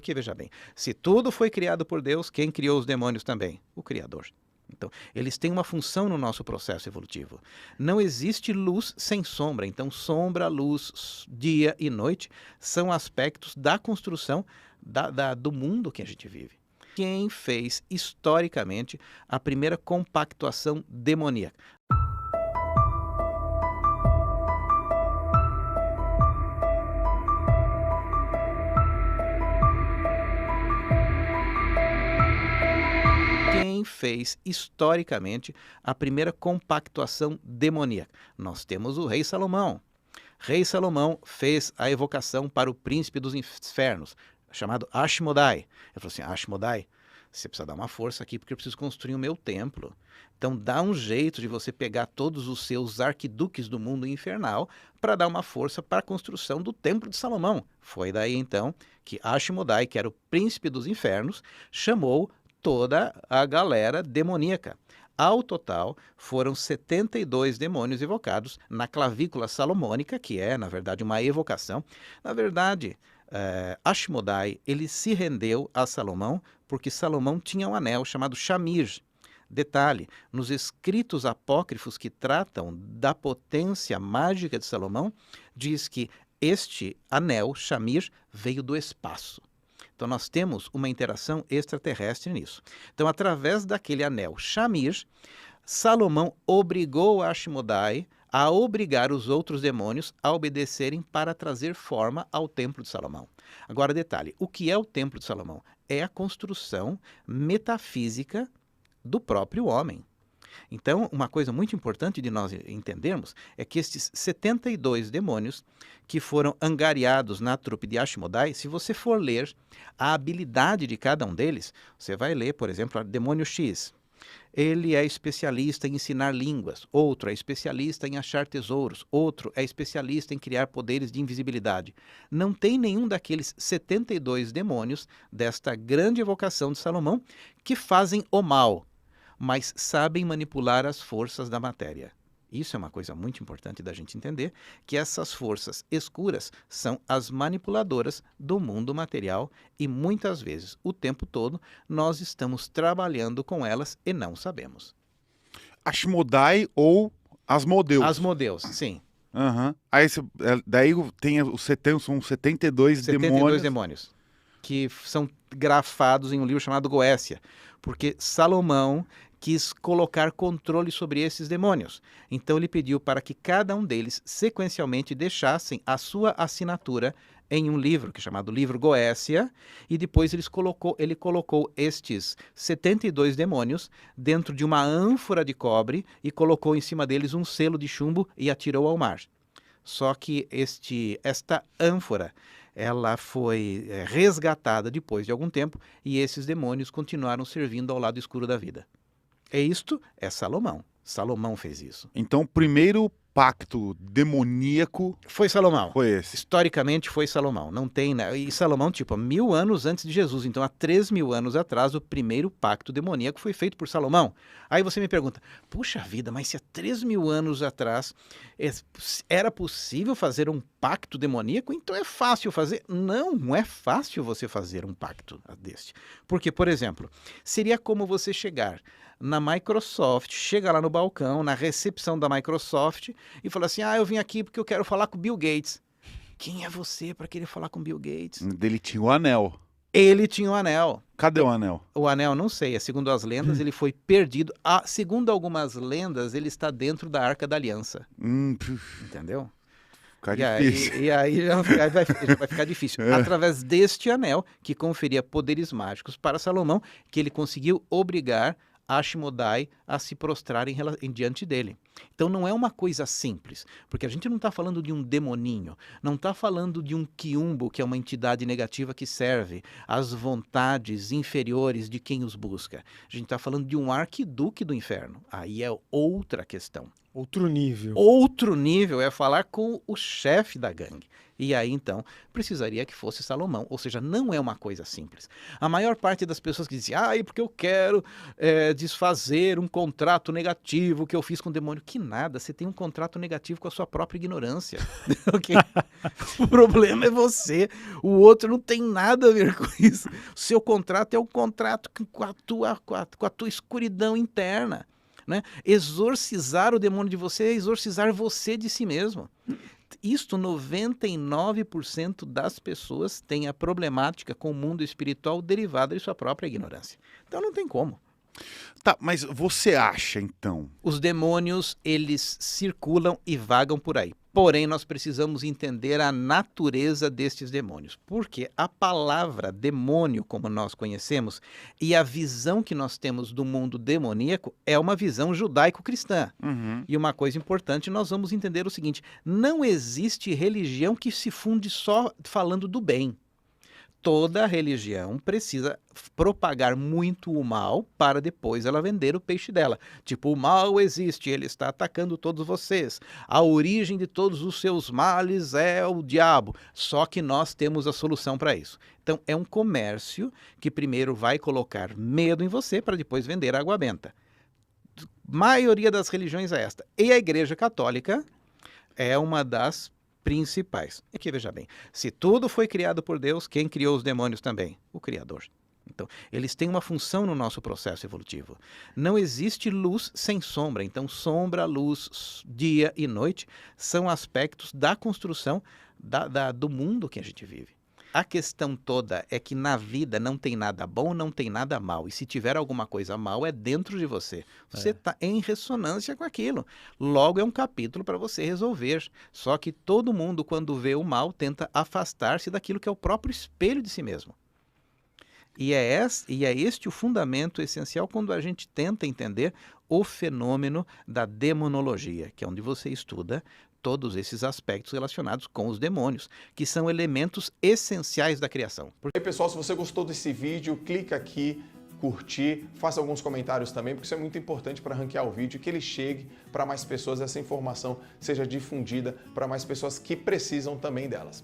Porque, veja bem, se tudo foi criado por Deus, quem criou os demônios também? O Criador. Então, eles têm uma função no nosso processo evolutivo. Não existe luz sem sombra. Então, sombra, luz, dia e noite são aspectos da construção do mundo que a gente vive. Quem fez, historicamente, a primeira compactuação demoníaca? Quem fez, historicamente, a primeira compactuação demoníaca? Nós temos o rei Salomão. Rei Salomão fez a evocação para o príncipe dos infernos, chamado Ashmodai. Ele falou assim, Ashmodai, você precisa dar uma força aqui porque eu preciso construir o meu templo. Então dá um jeito de você pegar todos os seus arquiduques do mundo infernal para dar uma força para a construção do templo de Salomão. Foi daí então que Ashmodai, que era o príncipe dos infernos, chamou toda a galera demoníaca. Ao total, foram 72 demônios evocados na clavícula salomônica, que é, na verdade, uma evocação. Na verdade, Ashmodai, ele se rendeu a Salomão porque Salomão tinha um anel chamado Shamir. Detalhe, nos escritos apócrifos que tratam da potência mágica de Salomão, diz que este anel, Shamir, veio do espaço. Então, nós temos uma interação extraterrestre nisso. Então, através daquele anel Shamir, Salomão obrigou Ashmodai a obrigar os outros demônios a obedecerem para trazer forma ao Templo de Salomão. Agora, detalhe, o que é o Templo de Salomão? É a construção metafísica do próprio homem. Então, uma coisa muito importante de nós entendermos é que estes 72 demônios que foram angariados na trupe de Ashmodai, se você for ler a habilidade de cada um deles, você vai ler, por exemplo, o demônio X. Ele é especialista em ensinar línguas, outro é especialista em achar tesouros, outro é especialista em criar poderes de invisibilidade. Não tem nenhum daqueles 72 demônios desta grande evocação de Salomão que fazem o mal, mas sabem manipular as forças da matéria. Isso é uma coisa muito importante da gente entender, que essas forças escuras são as manipuladoras do mundo material e muitas vezes, o tempo todo, nós estamos trabalhando com elas e não sabemos. Ashmodai ou Asmodeus. Asmodeus, sim. Uhum. Aí, daí tem são 72 demônios. Que são grafados em um livro chamado Goécia, porque Salomão quis colocar controle sobre esses demônios. Então ele pediu para que cada um deles sequencialmente deixassem a sua assinatura em um livro, que é chamado Livro Goécia, e depois ele colocou estes 72 demônios dentro de uma ânfora de cobre e colocou em cima deles um selo de chumbo e atirou ao mar. Só que esta ânfora, ela foi resgatada depois de algum tempo e esses demônios continuaram servindo ao lado escuro da vida. Isto é Salomão. Salomão fez isso. Então, o primeiro pacto demoníaco foi Salomão. Foi esse. Historicamente foi Salomão. Não tem, né? E Salomão, tipo, 1000 anos antes de Jesus. Então, há 3000 anos atrás, o primeiro pacto demoníaco foi feito por Salomão. Aí você me pergunta, puxa vida, mas se há 3000 anos atrás era possível fazer um pacto demoníaco, então é fácil fazer. Não é fácil você fazer um pacto deste. Porque, por exemplo, seria como você chegar na Microsoft, chega lá no balcão, na recepção da Microsoft e fala assim, eu vim aqui porque eu quero falar com Bill Gates. Quem é você para querer falar com Bill Gates? Ele tinha o anel. Ele tinha o anel. Cadê o anel? O anel, não sei. Segundo as lendas, ele foi perdido. Segundo algumas lendas, ele está dentro da Arca da Aliança. Entendeu? Fica difícil. E aí já vai ficar difícil. Através deste anel, que conferia poderes mágicos para Salomão, que ele conseguiu obrigar Ashmodai a se prostrar diante dele. Então não é uma coisa simples, porque a gente não está falando de um demoninho, não está falando de um quiumbo, que é uma entidade negativa que serve às vontades inferiores de quem os busca. A gente está falando de um arquiduque do inferno. Aí é outra questão. Outro nível. Outro nível é falar com o chefe da gangue. E aí, então, precisaria que fosse Salomão. Ou seja, não é uma coisa simples. A maior parte das pessoas que dizem, porque eu quero desfazer um contrato negativo que eu fiz com o demônio. Que nada, você tem um contrato negativo com a sua própria ignorância. Ok? O problema é você, o outro não tem nada a ver com isso. O seu contrato é um contrato com a tua escuridão interna. Né? Exorcizar o demônio de você é exorcizar você de si mesmo. Isto, 99% das pessoas têm a problemática com o mundo espiritual derivada de sua própria ignorância. Então não tem como. Tá, mas você acha, então? Os demônios, eles circulam e vagam por aí. Porém, nós precisamos entender a natureza destes demônios. Porque a palavra demônio, como nós conhecemos, e a visão que nós temos do mundo demoníaco é uma visão judaico-cristã. Uhum. E uma coisa importante, nós vamos entender o seguinte: não existe religião que se funde só falando do bem. Toda religião precisa propagar muito o mal para depois ela vender o peixe dela. Tipo, o mal existe, ele está atacando todos vocês. A origem de todos os seus males é o diabo. Só que nós temos a solução para isso. Então, é um comércio que primeiro vai colocar medo em você para depois vender água benta. A maioria das religiões é esta. E a Igreja Católica é uma das principais. E aqui veja bem, se tudo foi criado por Deus, quem criou os demônios também? O Criador. Então, eles têm uma função no nosso processo evolutivo. Não existe luz sem sombra. Então, sombra, luz, dia e noite são aspectos da construção do mundo que a gente vive. A questão toda é que na vida não tem nada bom, não tem nada mal. E se tiver alguma coisa mal, é dentro de você. Você está em ressonância com aquilo. Logo é um capítulo para você resolver. Só que todo mundo, quando vê o mal, tenta afastar-se daquilo que é o próprio espelho de si mesmo. E é este o fundamento essencial quando a gente tenta entender o fenômeno da demonologia, que é onde você estuda todos esses aspectos relacionados com os demônios, que são elementos essenciais da criação. E aí, pessoal, se você gostou desse vídeo, clica aqui, curtir, faça alguns comentários também, porque isso é muito importante para ranquear o vídeo, que ele chegue para mais pessoas, essa informação seja difundida para mais pessoas que precisam também delas.